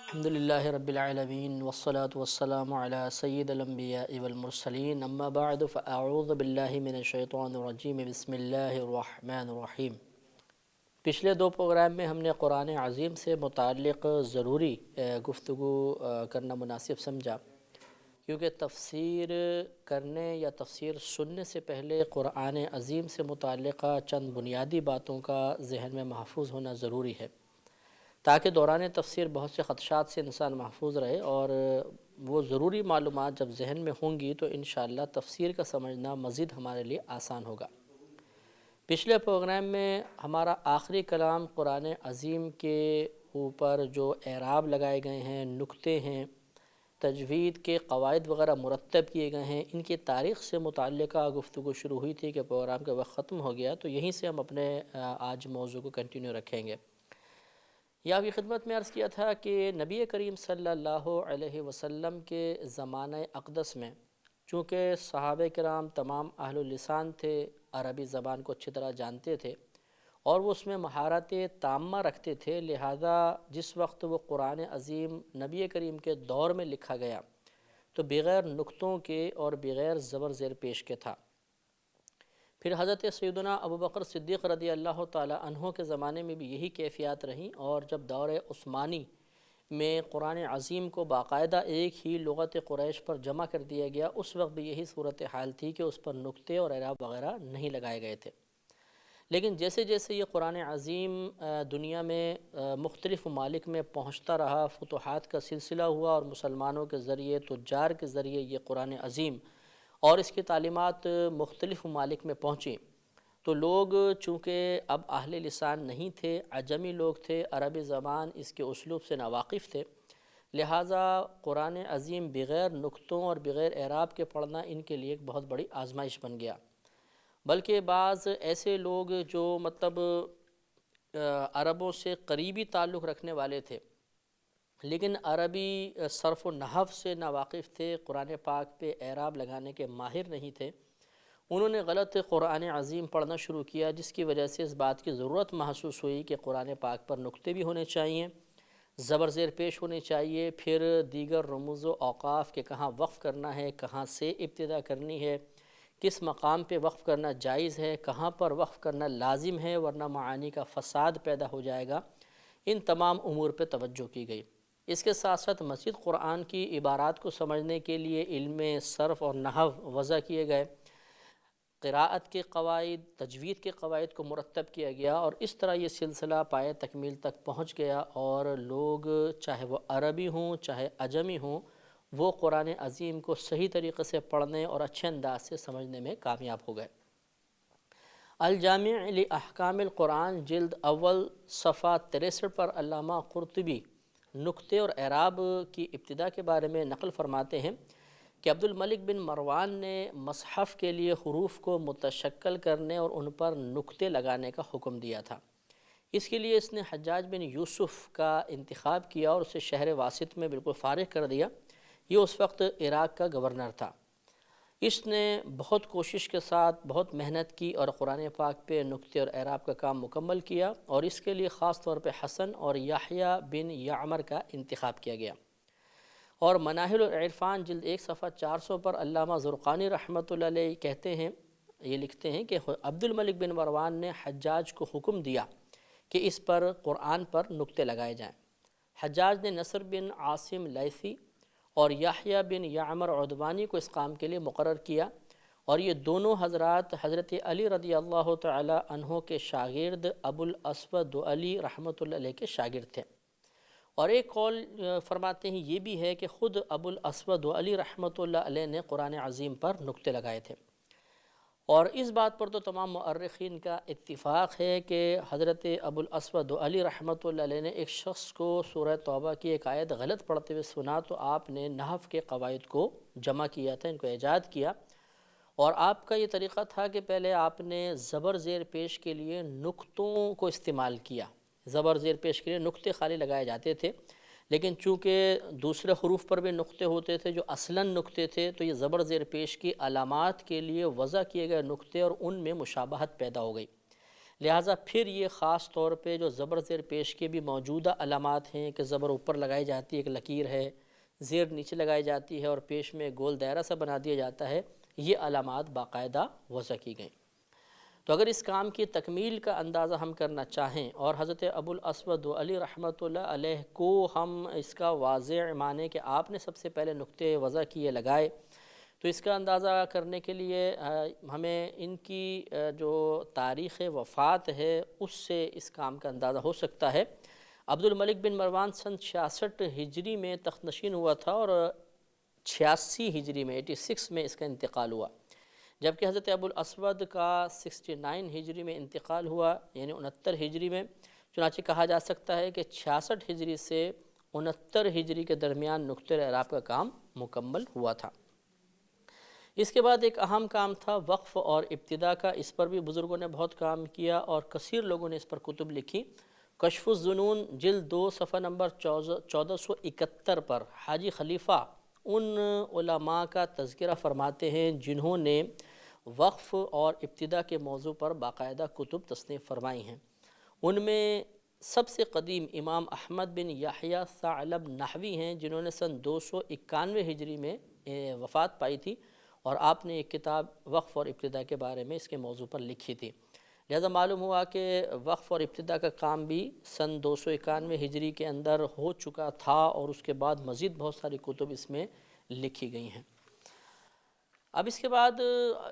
الحمدللہ رب العالمین والصلاة والسلام علی سید الانبیاء والمرسلین اما بعد فاعوذ باللہ من الشیطان الرجیم بسم اللہ الرحمن الرحیم۔ پچھلے دو پروگرام میں ہم نے قرآن عظیم سے متعلق ضروری گفتگو کرنا مناسب سمجھا، کیونکہ تفسیر کرنے یا تفسیر سننے سے پہلے قرآن عظیم سے متعلقہ چند بنیادی باتوں کا ذہن میں محفوظ ہونا ضروری ہے، تاکہ دوران تفسیر بہت سے خدشات سے انسان محفوظ رہے، اور وہ ضروری معلومات جب ذہن میں ہوں گی تو انشاءاللہ تفسیر کا سمجھنا مزید ہمارے لیے آسان ہوگا۔ پچھلے پروگرام میں ہمارا آخری کلام قرآن عظیم کے اوپر جو اعراب لگائے گئے ہیں، نکتے ہیں، تجوید کے قواعد وغیرہ مرتب کیے گئے ہیں، ان کی تاریخ سے متعلقہ گفتگو شروع ہوئی تھی کہ پروگرام کا وقت ختم ہو گیا، تو یہیں سے ہم اپنے آج موضوع کو کنٹینیو رکھیں گے۔ یہ آپ کی خدمت میں عرض کیا تھا کہ نبی کریم صلی اللہ علیہ وسلم کے زمانہ اقدس میں چونکہ صحابہ کرام تمام اہل اللسان تھے، عربی زبان کو اچھی طرح جانتے تھے اور وہ اس میں مہارت تامہ رکھتے تھے، لہذا جس وقت وہ قرآن عظیم نبی کریم کے دور میں لکھا گیا تو بغیر نقطوں کے اور بغیر زبر زیر پیش کے تھا۔ پھر حضرت سیدنا ابوبکر صدیق رضی اللہ تعالی عنہ کے زمانے میں بھی یہی کیفیات رہیں، اور جب دور عثمانی میں قرآن عظیم کو باقاعدہ ایک ہی لغت قریش پر جمع کر دیا گیا، اس وقت بھی یہی صورتحال تھی کہ اس پر نقطے اور اعراب وغیرہ نہیں لگائے گئے تھے۔ لیکن جیسے جیسے یہ قرآن عظیم دنیا میں مختلف ممالک میں پہنچتا رہا، فتوحات کا سلسلہ ہوا اور مسلمانوں کے ذریعے، تجار کے ذریعے یہ قرآن عظیم اور اس کی تعلیمات مختلف ممالک میں پہنچیں، تو لوگ چونکہ اب اہل لسان نہیں تھے، عجمی لوگ تھے، عربی زبان اس کے اسلوب سے ناواقف تھے، لہٰذا قرآن عظیم بغیر نقطوں اور بغیر اعراب کے پڑھنا ان کے لیے ایک بہت بڑی آزمائش بن گیا۔ بلکہ بعض ایسے لوگ جو عربوں سے قریبی تعلق رکھنے والے تھے لیکن عربی صرف و نحو سے ناواقف تھے، قرآن پاک پہ اعراب لگانے کے ماہر نہیں تھے، انہوں نے غلط قرآن عظیم پڑھنا شروع کیا، جس کی وجہ سے اس بات کی ضرورت محسوس ہوئی کہ قرآن پاک پر نقطے بھی ہونے چاہیے، زبر زیر پیش ہونے چاہیے، پھر دیگر رموز و اوقاف کے کہاں وقف کرنا ہے، کہاں سے ابتدا کرنی ہے، کس مقام پہ وقف کرنا جائز ہے، کہاں پر وقف کرنا لازم ہے ورنہ معانی کا فساد پیدا ہو جائے گا، ان تمام امور پہ توجہ کی گئی۔ اس کے ساتھ ساتھ مسجد قرآن کی عبارات کو سمجھنے کے لیے علم صرف اور نحو وضع کیے گئے، قراءت کے قواعد، تجوید کے قواعد کو مرتب کیا گیا، اور اس طرح یہ سلسلہ پائے تکمیل تک پہنچ گیا، اور لوگ چاہے وہ عربی ہوں چاہے عجمی ہوں، وہ قرآن عظیم کو صحیح طریقے سے پڑھنے اور اچھے انداز سے سمجھنے میں کامیاب ہو گئے۔ الجامع لاحکام القرآن جلد اول صفحہ 63 پر علامہ قرطبی نقطے اور اعراب کی ابتدا کے بارے میں نقل فرماتے ہیں کہ عبد الملک بن مروان نے مصحف کے لیے حروف کو متشکل کرنے اور ان پر نقطے لگانے کا حکم دیا تھا۔ اس کے لیے اس نے حجاج بن یوسف کا انتخاب کیا اور اسے شہر واسط میں بالکل فارغ کر دیا، یہ اس وقت عراق کا گورنر تھا۔ اس نے بہت کوشش کے ساتھ بہت محنت کی اور قرآن پاک پہ نقطے اور اعراب کا کام مکمل کیا، اور اس کے لیے خاص طور پہ حسن اور یحییٰ بن یعمر کا انتخاب کیا گیا۔ اور مناہل العرفان جلد 1 صفحہ 400 پر علامہ زرقانی رحمۃ اللہ علیہ کہتے ہیں، یہ لکھتے ہیں کہ عبد الملک بن مروان نے حجاج کو حکم دیا کہ اس پر قرآن پر نقطے لگائے جائیں۔ حجاج نے نصر بن عاصم لیثی اور یحییٰ بن یعمر عدوانی کو اس کام کے لیے مقرر کیا، اور یہ دونوں حضرات حضرت علی رضی اللہ تعالی عنہ کے شاگرد ابو الاسود علی رحمۃ اللہ علیہ کے شاگرد تھے۔ اور ایک قول فرماتے ہیں یہ بھی ہے کہ خود ابو الاسود علی رحمۃ اللہ علیہ نے قرآن عظیم پر نقطے لگائے تھے، اور اس بات پر تو تمام مؤرخین کا اتفاق ہے کہ حضرت ابو الاسود علی رحمۃ اللہ علیہ نے ایک شخص کو سورہ توبہ کی ایک آیت غلط پڑھتے ہوئے سنا، تو آپ نے نحو کے قواعد کو جمع کیا تھا، ان کو ایجاد کیا، اور آپ کا یہ طریقہ تھا کہ پہلے آپ نے زبر زیر پیش کے لیے نقطوں کو استعمال کیا، زبر زیر پیش کے لیے نقطے خالی لگائے جاتے تھے، لیکن چونکہ دوسرے حروف پر بھی نقطے ہوتے تھے جو اصلاً نقطے تھے، تو یہ زبر زیر پیش کی علامات کے لیے وضع کیے گئے نقطے اور ان میں مشابہت پیدا ہو گئی، لہٰذا پھر یہ خاص طور پہ جو زبر زیر پیش کے بھی موجودہ علامات ہیں کہ زبر اوپر لگائی جاتی ہے، ایک لکیر ہے، زیر نیچے لگائی جاتی ہے اور پیش میں گول دائرہ سا بنا دیا جاتا ہے، یہ علامات باقاعدہ وضع کی گئیں۔ تو اگر اس کام کی تکمیل کا اندازہ ہم کرنا چاہیں اور حضرت ابو الاسود علی رحمۃ اللہ علیہ کو ہم اس کا واضح مانیں کہ آپ نے سب سے پہلے نقطے وضع کیے لگائے، تو اس کا اندازہ کرنے کے لیے ہمیں ان کی جو تاریخ وفات ہے اس سے اس کام کا اندازہ ہو سکتا ہے۔ عبد الملک بن مروان سن 66 ہجری میں تخت نشین ہوا تھا اور 86 ہجری میں 86 میں اس کا انتقال ہوا، جبکہ حضرت ابو الاسود کا 69 ہجری میں انتقال ہوا، یعنی 69 ہجری میں۔ چنانچہ کہا جا سکتا ہے کہ 66 ہجری سے 69 ہجری کے درمیان نقطۂ اعراب کا کام مکمل ہوا تھا۔ اس کے بعد ایک اہم کام تھا وقف اور ابتدا کا، اس پر بھی بزرگوں نے بہت کام کیا اور کثیر لوگوں نے اس پر کتب لکھی۔ کشف الظنون جلد 2 صفحہ نمبر 1471 پر حاجی خلیفہ ان علماء کا تذکرہ فرماتے ہیں جنہوں نے وقف اور ابتدا کے موضوع پر باقاعدہ کتب تصنیف فرمائی ہیں۔ ان میں سب سے قدیم امام احمد بن یحییٰ ثعلب نحوی ہیں، جنہوں نے سن 291 ہجری میں وفات پائی تھی اور آپ نے ایک کتاب وقف اور ابتدا کے بارے میں اس کے موضوع پر لکھی تھی۔ لہذا معلوم ہوا کہ وقف اور ابتدا کا کام بھی سن 291 ہجری کے اندر ہو چکا تھا اور اس کے بعد مزید بہت ساری کتب اس میں لکھی گئی ہیں۔ اب اس کے بعد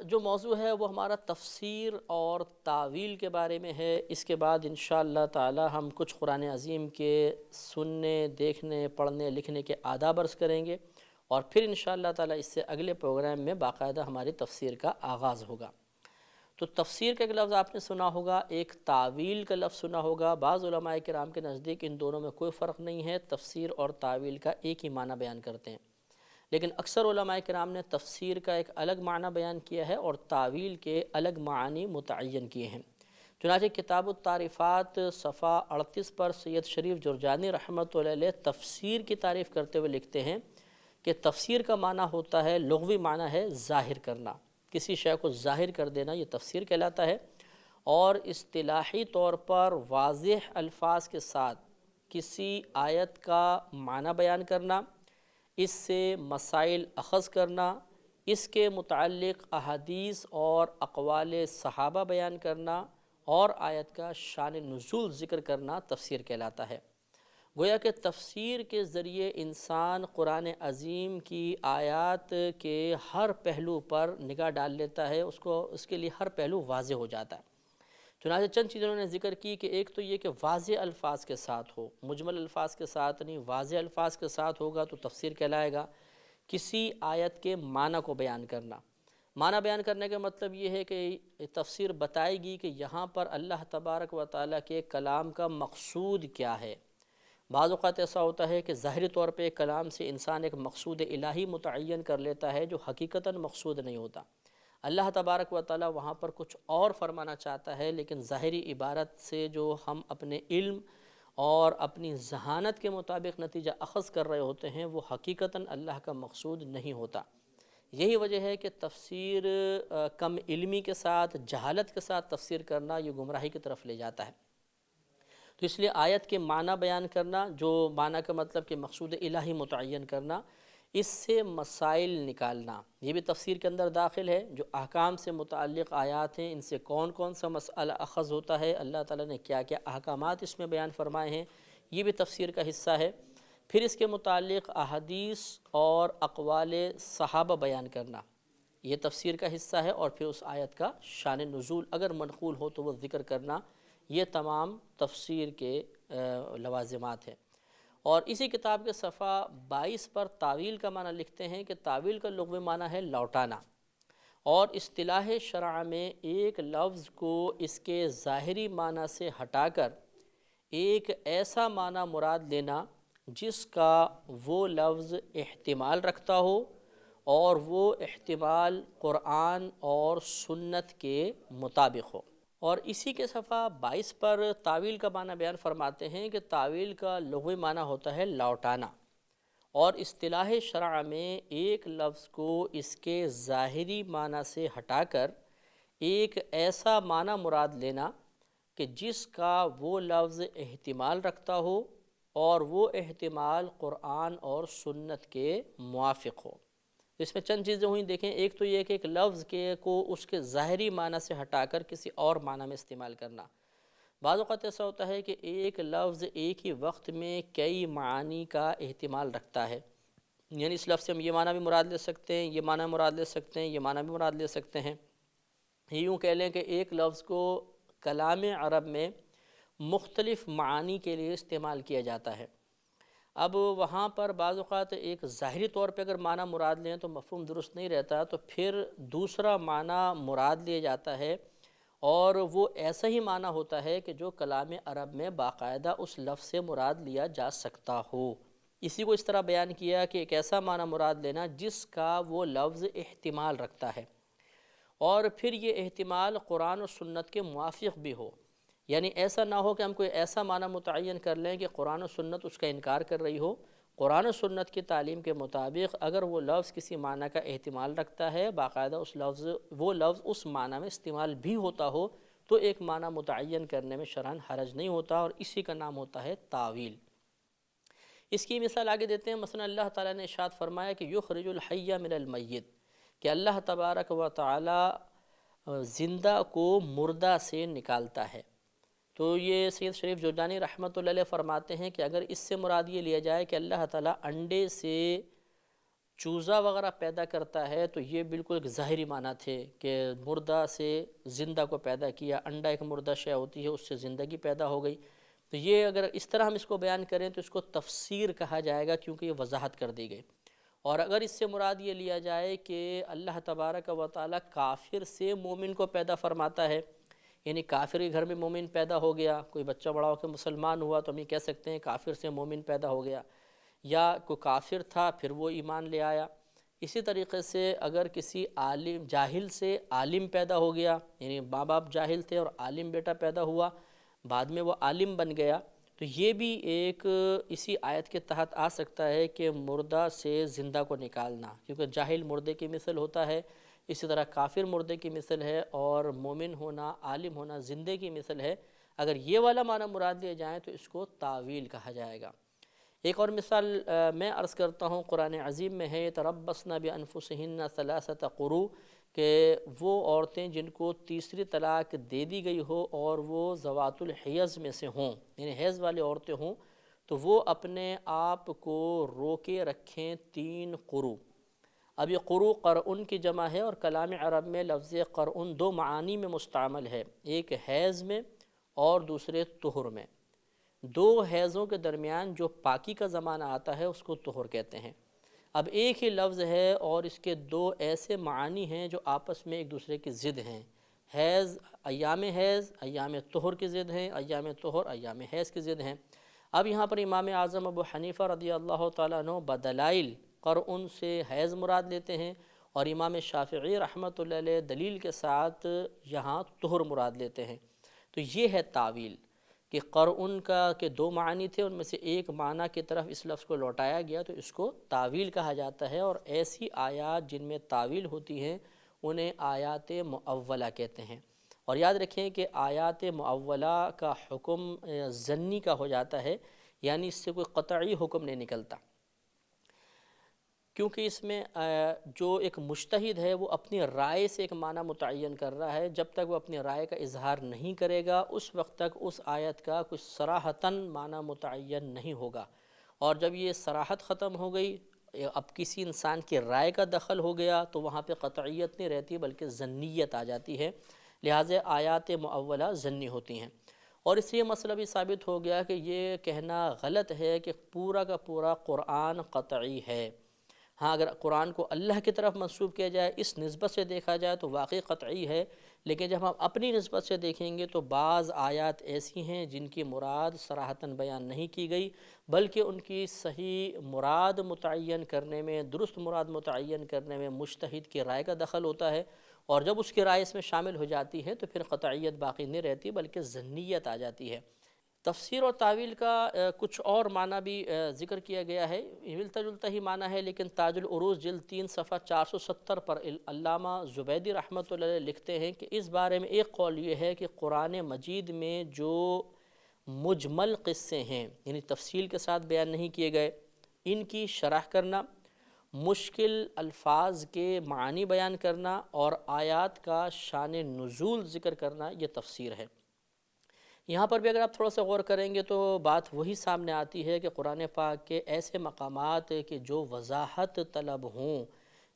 جو موضوع ہے وہ ہمارا تفسیر اور تاویل کے بارے میں ہے۔ اس کے بعد انشاءاللہ تعالی ہم کچھ قرآن عظیم کے سننے، دیکھنے، پڑھنے، لکھنے کے آداب عرض کریں گے اور پھر انشاءاللہ تعالی اس سے اگلے پروگرام میں باقاعدہ ہماری تفسیر کا آغاز ہوگا۔ تو تفسیر کا ایک لفظ آپ نے سنا ہوگا، ایک تاویل کا لفظ سنا ہوگا۔ بعض علماء کرام کے نزدیک ان دونوں میں کوئی فرق نہیں ہے، تفسیر اور تاویل کا ایک ہی معنی بیان کرتے ہیں، لیکن اکثر علماء کرام نے تفسیر کا ایک الگ معنی بیان کیا ہے اور تاویل کے الگ معنی متعین کیے ہیں۔ چنانچہ کتاب التعریفات صفحہ 38 پر سید شریف جرجانی رحمۃ اللہ علیہ تفسیر کی تعریف کرتے ہوئے لکھتے ہیں کہ تفسیر کا معنی ہوتا ہے، لغوی معنی ہے ظاہر کرنا، کسی شے کو ظاہر کر دینا، یہ تفسیر کہلاتا ہے، اور اصطلاحی طور پر واضح الفاظ کے ساتھ کسی آیت کا معنی بیان کرنا، اس سے مسائل اخذ کرنا، اس کے متعلق احادیث اور اقوال صحابہ بیان کرنا اور آیت کا شان نزول ذکر کرنا تفسیر کہلاتا ہے۔ گویا کہ تفسیر کے ذریعے انسان قرآن عظیم کی آیات کے ہر پہلو پر نگاہ ڈال لیتا ہے، اس کے لیے ہر پہلو واضح ہو جاتا ہے۔ چنانچہ چند چیزوں نے ذکر کی کہ ایک تو یہ کہ واضح الفاظ کے ساتھ ہو، مجمل الفاظ کے ساتھ نہیں، واضح الفاظ کے ساتھ ہوگا تو تفسیر کہلائے گا۔ کسی آیت کے معنی کو بیان کرنا، معنی بیان کرنے کا مطلب یہ ہے کہ تفسیر بتائے گی کہ یہاں پر اللہ تبارک و تعالیٰ کے کلام کا مقصود کیا ہے۔ بعض اوقات ایسا ہوتا ہے کہ ظاہری طور پہ کلام سے انسان ایک مقصود الہی متعین کر لیتا ہے جو حقیقتاً مقصود نہیں ہوتا۔ اللہ تبارک و تعالیٰ وہاں پر کچھ اور فرمانا چاہتا ہے، لیکن ظاہری عبارت سے جو ہم اپنے علم اور اپنی ذہانت کے مطابق نتیجہ اخذ کر رہے ہوتے ہیں وہ حقیقتاً اللہ کا مقصود نہیں ہوتا۔ یہی وجہ ہے کہ تفسیر کم علمی کے ساتھ، جہالت کے ساتھ تفسیر کرنا یہ گمراہی کی طرف لے جاتا ہے۔ تو اس لیے آیت کے معنی بیان کرنا، جو معنی کا مطلب کہ مقصود الہی متعین کرنا، اس سے مسائل نکالنا، یہ بھی تفسیر کے اندر داخل ہے۔ جو احکام سے متعلق آیات ہیں ان سے کون کون سا مسئلہ اخذ ہوتا ہے، اللہ تعالیٰ نے کیا کیا احکامات اس میں بیان فرمائے ہیں، یہ بھی تفسیر کا حصہ ہے۔ پھر اس کے متعلق احادیث اور اقوال صحابہ بیان کرنا، یہ تفسیر کا حصہ ہے، اور پھر اس آیت کا شان نزول اگر منقول ہو تو وہ ذکر کرنا، یہ تمام تفسیر کے لوازمات ہیں۔ اور اسی کتاب کے صفحہ 22 پر تاویل کا معنی لکھتے ہیں کہ تاویل کا لغوی معنی ہے لوٹانا، اور اصطلاح شرع میں ایک لفظ کو اس کے ظاہری معنی سے ہٹا کر ایک ایسا معنی مراد لینا جس کا وہ لفظ احتمال رکھتا ہو اور وہ احتمال قرآن اور سنت کے مطابق ہو۔ اور اسی کے صفحہ 22 پر تاویل کا معنی بیان فرماتے ہیں کہ تاویل کا لغوی معنی ہوتا ہے لوٹانا، اور اصطلاح شرع میں ایک لفظ کو اس کے ظاہری معنی سے ہٹا کر ایک ایسا معنی مراد لینا کہ جس کا وہ لفظ احتمال رکھتا ہو اور وہ احتمال قرآن اور سنت کے موافق ہو۔ اس میں چند چیزیں ہوئیں، دیکھیں، ایک تو یہ کہ ایک لفظ کو اس کے ظاہری معنی سے ہٹا کر کسی اور معنی میں استعمال کرنا۔ بعض اوقات ایسا ہوتا ہے کہ ایک لفظ ایک ہی وقت میں کئی معانی کا احتمال رکھتا ہے، یعنی اس لفظ سے ہم یہ معنی بھی مراد لے سکتے ہیں، یہ معنی مراد لے سکتے ہیں، یہ معنی بھی مراد لے سکتے ہیں۔ یوں کہہ لیں کہ ایک لفظ کو کلام عرب میں مختلف معانی کے لیے استعمال کیا جاتا ہے۔ اب وہاں پر بعض اوقات ایک ظاہری طور پہ اگر معنی مراد لیں تو مفہوم درست نہیں رہتا، تو پھر دوسرا معنی مراد لیا جاتا ہے، اور وہ ایسا ہی معنی ہوتا ہے کہ جو کلام عرب میں باقاعدہ اس لفظ سے مراد لیا جا سکتا ہو۔ اسی کو اس طرح بیان کیا کہ ایک ایسا معنی مراد لینا جس کا وہ لفظ احتمال رکھتا ہے، اور پھر یہ احتمال قرآن و سنت کے موافق بھی ہو، یعنی ایسا نہ ہو کہ ہم کوئی ایسا معنی متعین کر لیں کہ قرآن و سنت اس کا انکار کر رہی ہو۔ قرآن و سنت کی تعلیم کے مطابق اگر وہ لفظ کسی معنی کا احتمال رکھتا ہے، باقاعدہ وہ لفظ اس معنی میں استعمال بھی ہوتا ہو، تو ایک معنی متعین کرنے میں شرعاً حرج نہیں ہوتا، اور اسی کا نام ہوتا ہے تاویل۔ اس کی مثال آگے دیتے ہیں، مثلا اللہ تعالیٰ نے ارشاد فرمایا کہ یخرج الحی من المیت، کہ اللہ تبارک و تعالیٰ زندہ کو مردہ سے نکالتا ہے۔ تو یہ سید شریف جرجانی رحمۃ اللہ علیہ فرماتے ہیں کہ اگر اس سے مراد یہ لیا جائے کہ اللہ تعالیٰ انڈے سے چوزا وغیرہ پیدا کرتا ہے، تو یہ بالکل ایک ظاہری معنی تھے کہ مردہ سے زندہ کو پیدا کیا، انڈا ایک مردہ شے ہوتی ہے، اس سے زندگی پیدا ہو گئی۔ تو یہ اگر اس طرح ہم اس کو بیان کریں تو اس کو تفسیر کہا جائے گا، کیونکہ یہ وضاحت کر دی گئی۔ اور اگر اس سے مراد یہ لیا جائے کہ اللہ تبارک و تعالیٰ کافر سے مومن کو پیدا فرماتا ہے، یعنی کافر کے گھر میں مومن پیدا ہو گیا، کوئی بچہ بڑا ہو کے مسلمان ہوا تو ہم یہ کہہ سکتے ہیں کافر سے مومن پیدا ہو گیا، یا کوئی کافر تھا پھر وہ ایمان لے آیا۔ اسی طریقے سے اگر کسی جاہل سے عالم پیدا ہو گیا، یعنی ماں باپ جاہل تھے اور عالم بیٹا پیدا ہوا، بعد میں وہ عالم بن گیا، تو یہ بھی ایک اسی آیت کے تحت آ سکتا ہے کہ مردہ سے زندہ کو نکالنا، کیونکہ جاہل مردے کی مثل ہوتا ہے، اسی طرح کافر مردے کی مثل ہے، اور مومن ہونا، عالم ہونا زندے کی مثل ہے۔ اگر یہ والا معنی مراد لیے جائیں تو اس کو تاویل کہا جائے گا۔ ایک اور مثال میں عرض کرتا ہوں، قرآن عظیم میں ہے تربصن بانفسہن ثلاثۃ قروء، کہ وہ عورتیں جن کو تیسری طلاق دے دی گئی ہو اور وہ ذوات الحیض میں سے ہوں، یعنی حیض والی عورتیں ہوں، تو وہ اپنے آپ کو روکے رکھیں 3 قروء۔ اب یہ قروء قرء کی جمع ہے، اور کلام عرب میں لفظ قرء 2 معانی میں مستعمل ہے، ایک حیض میں اور دوسرے طہر میں۔ 2 حیضوں کے درمیان جو پاکی کا زمانہ آتا ہے اس کو طہر کہتے ہیں۔ اب ایک ہی لفظ ہے اور اس کے 2 ایسے معانی ہیں جو آپس میں ایک دوسرے کی ضد ہیں۔ حیض ایام طہر کی ضد ہیں، ایام طہر ایام حیض کی ضد ہیں۔ اب یہاں پر امام اعظم ابو حنیفہ رضی اللہ تعالیٰ عنہ بدلائل قرء سے حیض مراد لیتے ہیں، اور امام شافعی رحمۃ اللہ علیہ دلیل کے ساتھ یہاں طہر مراد لیتے ہیں۔ تو یہ ہے تاویل، کہ قرء کا کے 2 معنی تھے، ان میں سے ایک معنی کی طرف اس لفظ کو لوٹایا گیا، تو اس کو تاویل کہا جاتا ہے۔ اور ایسی آیات جن میں تاویل ہوتی ہیں انہیں آیات مؤولہ کہتے ہیں۔ اور یاد رکھیں کہ آیات مؤولہ کا حکم ظنی کا ہو جاتا ہے، یعنی اس سے کوئی قطعی حکم نہیں نکلتا، کیونکہ اس میں جو ایک مجتہد ہے وہ اپنی رائے سے ایک معنی متعین کر رہا ہے، جب تک وہ اپنی رائے کا اظہار نہیں کرے گا اس وقت تک اس آیت کا کچھ صراحتاً معنی متعین نہیں ہوگا، اور جب یہ صراحت ختم ہو گئی، اب کسی انسان کی رائے کا دخل ہو گیا، تو وہاں پہ قطعیت نہیں رہتی بلکہ ظنیت آ جاتی ہے، لہٰذا آیات مؤولہ ظنی ہوتی ہیں۔ اور اس سے یہ مسئلہ بھی ثابت ہو گیا کہ یہ کہنا غلط ہے کہ پورا کا پورا قرآن قطعی ہے۔ ہاں، اگر قرآن کو اللہ کی طرف منسوب کیا جائے، اس نسبت سے دیکھا جائے تو واقعی قطعی ہے، لیکن جب ہم اپنی نسبت سے دیکھیں گے تو بعض آیات ایسی ہیں جن کی مراد صراحتاً بیان نہیں کی گئی، بلکہ ان کی صحیح مراد متعین کرنے میں، درست مراد متعین کرنے میں مجتہد کی رائے کا دخل ہوتا ہے، اور جب اس کی رائے اس میں شامل ہو جاتی ہے تو پھر قطعیت باقی نہیں رہتی بلکہ ظنیت آ جاتی ہے۔ تفسیر اور تعویل کا کچھ اور معنی بھی ذکر کیا گیا ہے، ملتا جلتا ہی معنی ہے، لیکن تاج العروض جلد 3 صفحہ 470 پر علامہ زبیدی رحمۃ اللہ علیہ لکھتے ہیں کہ اس بارے میں ایک قول یہ ہے کہ قرآن مجید میں جو مجمل قصے ہیں، یعنی تفصیل کے ساتھ بیان نہیں کیے گئے، ان کی شرح کرنا، مشکل الفاظ کے معنی بیان کرنا اور آیات کا شان نزول ذکر کرنا، یہ تفسیر ہے۔ یہاں پر بھی اگر آپ تھوڑا سا غور کریں گے تو بات وہی سامنے آتی ہے کہ قرآن پاک کے ایسے مقامات کہ جو وضاحت طلب ہوں،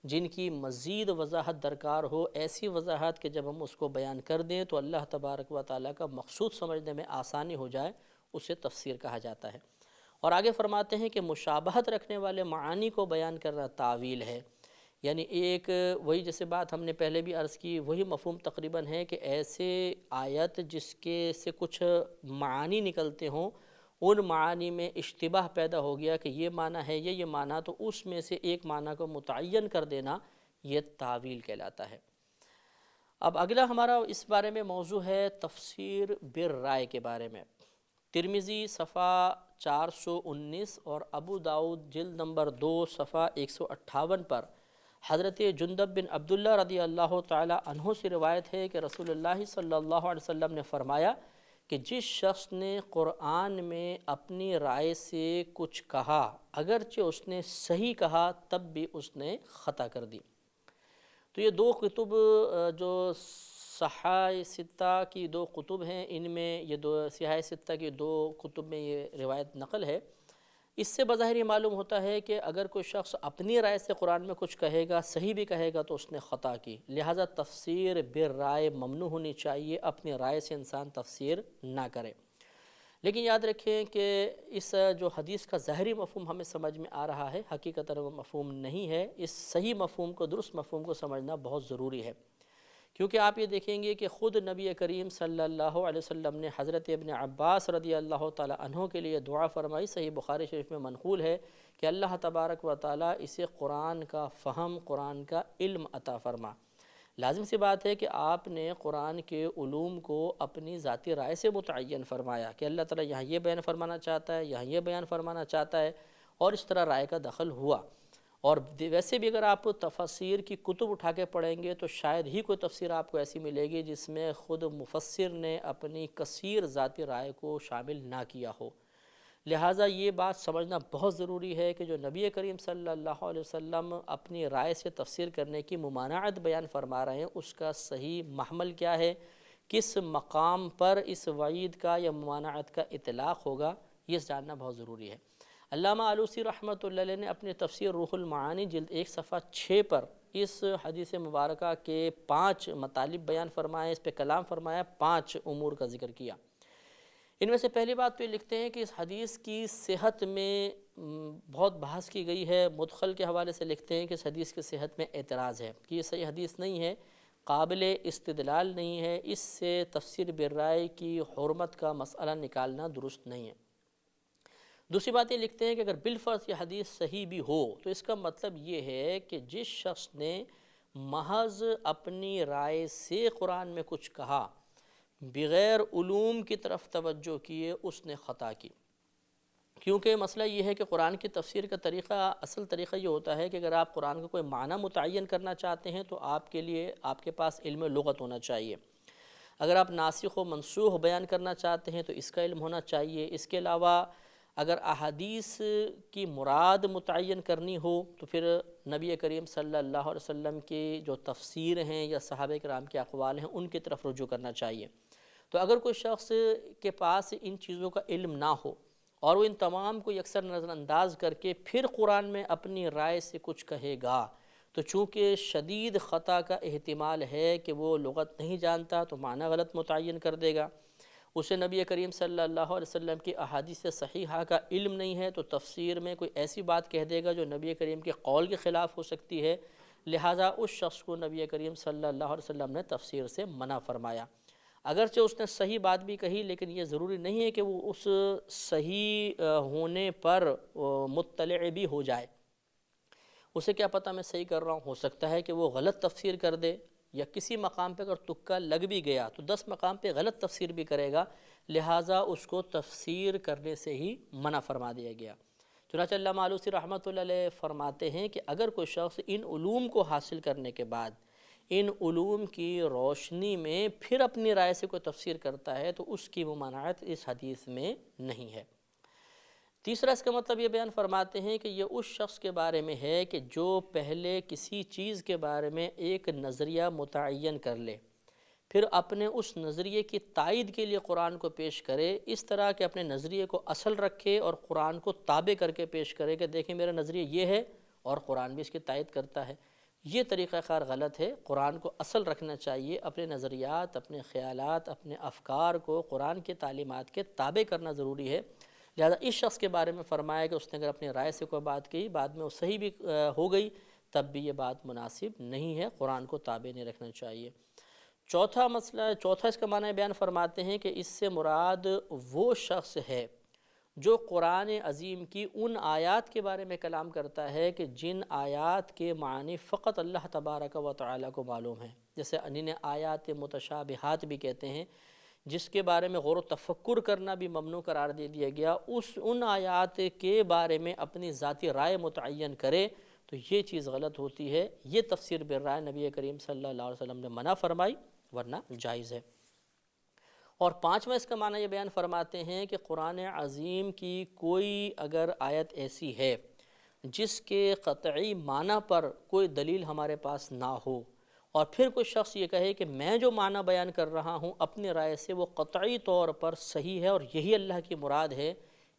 جن کی مزید وضاحت درکار ہو، ایسی وضاحت کہ جب ہم اس کو بیان کر دیں تو اللہ تبارک و تعالیٰ کا مقصود سمجھنے میں آسانی ہو جائے، اسے تفسیر کہا جاتا ہے۔ اور آگے فرماتے ہیں کہ مشابہت رکھنے والے معانی کو بیان کرنا تعویل ہے، یعنی ایک وہی جیسے بات ہم نے پہلے بھی عرض کی، وہی مفہوم تقریباً ہے کہ ایسے آیت جس کے سے کچھ معانی نکلتے ہوں، ان معانی میں اشتباہ پیدا ہو گیا کہ یہ معنی ہے یہ معنی، تو اس میں سے ایک معنی کو متعین کر دینا، یہ تعویل کہلاتا ہے۔ اب اگلا ہمارا اس بارے میں موضوع ہے تفسیر بالرائے کے بارے میں۔ ترمذی صفحہ 419 اور ابو داؤد جلد نمبر 2 صفحہ 158 پر حضرت جندب بن عبداللہ رضی اللہ تعالی عنہ سے روایت ہے کہ رسول اللہ صلی اللہ علیہ وسلم نے فرمایا کہ جس شخص نے قرآن میں اپنی رائے سے کچھ کہا، اگرچہ اس نے صحیح کہا تب بھی اس نے خطا کر دی۔ تو یہ دو کتب جو صحاح ستہ کی دو کتب ہیں، ان میں یہ صحاح ستہ کی دو کتب میں یہ روایت نقل ہے۔ اس سے بظاہر یہ معلوم ہوتا ہے کہ اگر کوئی شخص اپنی رائے سے قرآن میں کچھ کہے گا، صحیح بھی کہے گا، تو اس نے خطا کی، لہٰذا تفسیر بالرائے ممنوع ہونی چاہیے، اپنی رائے سے انسان تفسیر نہ کرے۔ لیکن یاد رکھیں کہ اس جو حدیث کا ظاہری مفہوم ہمیں سمجھ میں آ رہا ہے، حقیقتاً وہ مفہوم نہیں ہے، اس صحیح مفہوم کو، درست مفہوم کو سمجھنا بہت ضروری ہے، کیونکہ آپ یہ دیکھیں گے کہ خود نبی کریم صلی اللہ علیہ وسلم نے حضرت ابن عباس رضی اللہ تعالی عنہ کے لیے دعا فرمائی، صحیح بخاری شریف میں منقول ہے کہ اللہ تبارک و تعالی اسے قرآن کا فہم، قرآن کا علم عطا فرما۔ لازم سی بات ہے کہ آپ نے قرآن کے علوم کو اپنی ذاتی رائے سے متعین فرمایا کہ اللہ تعالیٰ یہاں یہ بیان فرمانا چاہتا ہے، یہاں یہ بیان فرمانا چاہتا ہے، اور اس طرح رائے کا دخل ہوا۔ اور ویسے بھی اگر آپ تفسیر کی کتب اٹھا کے پڑھیں گے تو شاید ہی کوئی تفسیر آپ کو ایسی ملے گی جس میں خود مفسر نے اپنی کثیر ذاتی رائے کو شامل نہ کیا ہو۔ لہٰذا یہ بات سمجھنا بہت ضروری ہے کہ جو نبی کریم صلی اللہ علیہ وسلم اپنی رائے سے تفسیر کرنے کی ممانعت بیان فرما رہے ہیں، اس کا صحیح محمل کیا ہے، کس مقام پر اس وعید کا یا ممانعت کا اطلاق ہوگا، یہ جاننا بہت ضروری ہے۔ علامہ آلوسی رحمۃ اللہ علیہ نے اپنی تفسیر روح المعانی جلد 1 صفحہ 6 پر اس حدیث مبارکہ کے 5 مطالب بیان فرمائے، اس پہ کلام فرمایا، 5 امور کا ذکر کیا۔ ان میں سے پہلی بات تو یہ لکھتے ہیں کہ اس حدیث کی صحت میں بہت بحث کی گئی ہے۔ مدخل کے حوالے سے لکھتے ہیں کہ اس حدیث کی صحت میں اعتراض ہے کہ یہ صحیح حدیث نہیں ہے، قابل استدلال نہیں ہے، اس سے تفسیر بالرائے کی حرمت کا مسئلہ نکالنا درست نہیں ہے۔ دوسری بات یہ لکھتے ہیں کہ اگر بالفرض یہ حدیث صحیح بھی ہو تو اس کا مطلب یہ ہے کہ جس شخص نے محض اپنی رائے سے قرآن میں کچھ کہا، بغیر علوم کی طرف توجہ کیے، اس نے خطا کی۔ کیونکہ مسئلہ یہ ہے کہ قرآن کی تفسیر کا طریقہ، اصل طریقہ یہ ہوتا ہے کہ اگر آپ قرآن کا کوئی معنی متعین کرنا چاہتے ہیں تو آپ کے لیے آپ کے پاس علم لغت ہونا چاہیے۔ اگر آپ ناسخ و منسوخ بیان کرنا چاہتے ہیں تو اس کا علم ہونا چاہیے۔ اس کے علاوہ اگر احادیث کی مراد متعین کرنی ہو تو پھر نبی کریم صلی اللہ علیہ وسلم کی جو تفسیر ہیں یا صحابہ کرام کے اقوال ہیں ان کی طرف رجوع کرنا چاہیے۔ تو اگر کوئی شخص کے پاس ان چیزوں کا علم نہ ہو اور وہ ان تمام کو یکسر نظر انداز کر کے پھر قرآن میں اپنی رائے سے کچھ کہے گا تو چونکہ شدید خطا کا احتمال ہے کہ وہ لغت نہیں جانتا تو معنی غلط متعین کر دے گا، اسے نبی کریم صلی اللہ علیہ وسلم کی احادیث صحیحہ کا علم نہیں ہے تو تفسیر میں کوئی ایسی بات کہہ دے گا جو نبی کریم کے قول کے خلاف ہو سکتی ہے، لہٰذا اس شخص کو نبی کریم صلی اللہ علیہ وسلم نے تفسیر سے منع فرمایا۔ اگرچہ اس نے صحیح بات بھی کہی لیکن یہ ضروری نہیں ہے کہ وہ اس صحیح ہونے پر مطلع بھی ہو جائے۔ اسے کیا پتہ میں صحیح کر رہا ہوں، ہو سکتا ہے کہ وہ غلط تفسیر کر دے، یا کسی مقام پہ اگر تکا لگ بھی گیا تو 10 مقام پہ غلط تفسیر بھی کرے گا، لہٰذا اس کو تفسیر کرنے سے ہی منع فرما دیا گیا۔ چنانچہ علامہ آلوسی رحمۃ اللہ علیہ فرماتے ہیں کہ اگر کوئی شخص ان علوم کو حاصل کرنے کے بعد ان علوم کی روشنی میں پھر اپنی رائے سے کوئی تفسیر کرتا ہے تو اس کی ممانعت اس حدیث میں نہیں ہے۔ تیسرا اس کا مطلب یہ بیان فرماتے ہیں کہ یہ اس شخص کے بارے میں ہے کہ جو پہلے کسی چیز کے بارے میں ایک نظریہ متعین کر لے، پھر اپنے اس نظریے کی تائید کے لیے قرآن کو پیش کرے، اس طرح کہ اپنے نظریے کو اصل رکھے اور قرآن کو تابع کر کے پیش کرے کہ دیکھیں میرا نظریہ یہ ہے اور قرآن بھی اس کی تائید کرتا ہے۔ یہ طریقہ کار غلط ہے۔ قرآن کو اصل رکھنا چاہیے، اپنے نظریات، اپنے خیالات، اپنے افکار کو قرآن کے تعلیمات کے تابع کرنا ضروری ہے۔ لہذا اس شخص کے بارے میں فرمایا کہ اس نے اگر اپنی رائے سے کوئی بات کی، بعد میں وہ صحیح بھی ہو گئی، تب بھی یہ بات مناسب نہیں ہے، قرآن کو تابع نہیں رکھنا چاہیے۔ چوتھا اس کا معنی بیان فرماتے ہیں کہ اس سے مراد وہ شخص ہے جو قرآن عظیم کی ان آیات کے بارے میں کلام کرتا ہے کہ جن آیات کے معنی فقط اللہ تبارک و تعالیٰ کو معلوم ہیں، جیسے انہیں آیات متشابہات بھی کہتے ہیں، جس کے بارے میں غور و تفکر کرنا بھی ممنوع قرار دے دیا گیا، ان آیات کے بارے میں اپنی ذاتی رائے متعین کرے تو یہ چیز غلط ہوتی ہے۔ یہ تفسیر بالرائے نبی کریم صلی اللہ علیہ وسلم نے منع فرمائی، ورنہ جائز ہے۔ اور پانچواں اس کا معنی یہ بیان فرماتے ہیں کہ قرآن عظیم کی کوئی اگر آیت ایسی ہے جس کے قطعی معنی پر کوئی دلیل ہمارے پاس نہ ہو، اور پھر کوئی شخص یہ کہے کہ میں جو معنی بیان کر رہا ہوں اپنی رائے سے وہ قطعی طور پر صحیح ہے اور یہی اللہ کی مراد ہے،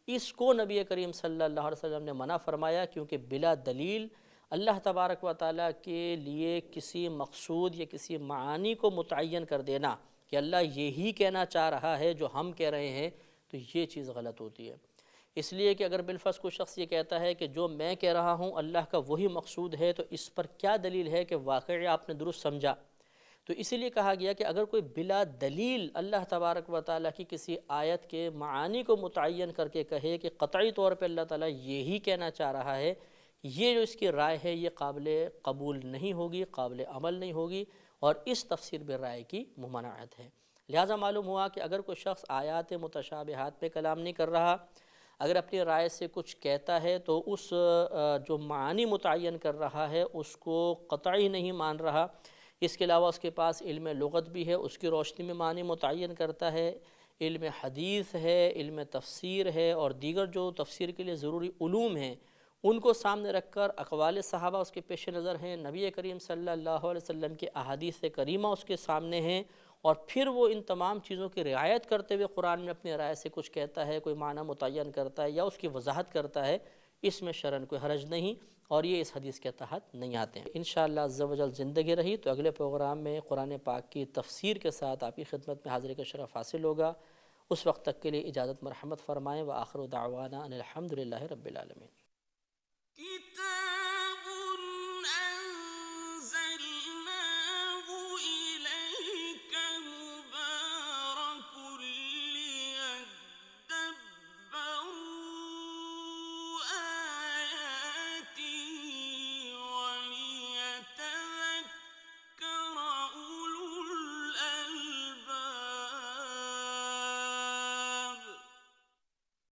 اس کو نبی کریم صلی اللہ علیہ وسلم نے منع فرمایا، کیونکہ بلا دلیل اللہ تبارک و تعالیٰ کے لیے کسی مقصود یا کسی معانی کو متعین کر دینا کہ اللہ یہی کہنا چاہ رہا ہے جو ہم کہہ رہے ہیں، تو یہ چیز غلط ہوتی ہے۔ اس لیے کہ اگر بالفرض کوئی شخص یہ کہتا ہے کہ جو میں کہہ رہا ہوں اللہ کا وہی مقصود ہے، تو اس پر کیا دلیل ہے کہ واقعی آپ نے درست سمجھا؟ تو اسی لیے کہا گیا کہ اگر کوئی بلا دلیل اللہ تبارک و تعالیٰ کی کسی آیت کے معانی کو متعین کر کے کہے کہ قطعی طور پہ اللہ تعالیٰ یہی کہنا چاہ رہا ہے، یہ جو اس کی رائے ہے یہ قابل قبول نہیں ہوگی، قابل عمل نہیں ہوگی، اور اس تفسیر بالرائے کی ممانعت ہے۔ لہٰذا معلوم ہوا کہ اگر کوئی شخص آیات متشابہات پہ کلام نہیں کر رہا، اگر اپنی رائے سے کچھ کہتا ہے تو اس جو معانی متعین کر رہا ہے اس کو قطعی نہیں مان رہا، اس کے علاوہ اس کے پاس علم لغت بھی ہے، اس کی روشنی میں معنی متعین کرتا ہے، علم حدیث ہے، علم تفسیر ہے، اور دیگر جو تفسیر کے لیے ضروری علوم ہیں ان کو سامنے رکھ کر اقوال صحابہ اس کے پیش نظر ہیں، نبی کریم صلی اللہ علیہ وسلم کے احادیث کریمہ اس کے سامنے ہیں، اور پھر وہ ان تمام چیزوں کی رعایت کرتے ہوئے قرآن میں اپنی رائے سے کچھ کہتا ہے، کوئی معنی متعین کرتا ہے یا اس کی وضاحت کرتا ہے، اس میں شرعاً کوئی حرج نہیں، اور یہ اس حدیث کے تحت نہیں آتے ہیں۔ انشاءاللہ عز و جل زندگی رہی تو اگلے پروگرام میں قرآن پاک کی تفسیر کے ساتھ آپ کی خدمت میں حاضری کا شرف حاصل ہوگا۔ اس وقت تک کے لیے اجازت مرحمت فرمائیں، وآخر دعوانا ان الحمدللہ رب العالمین۔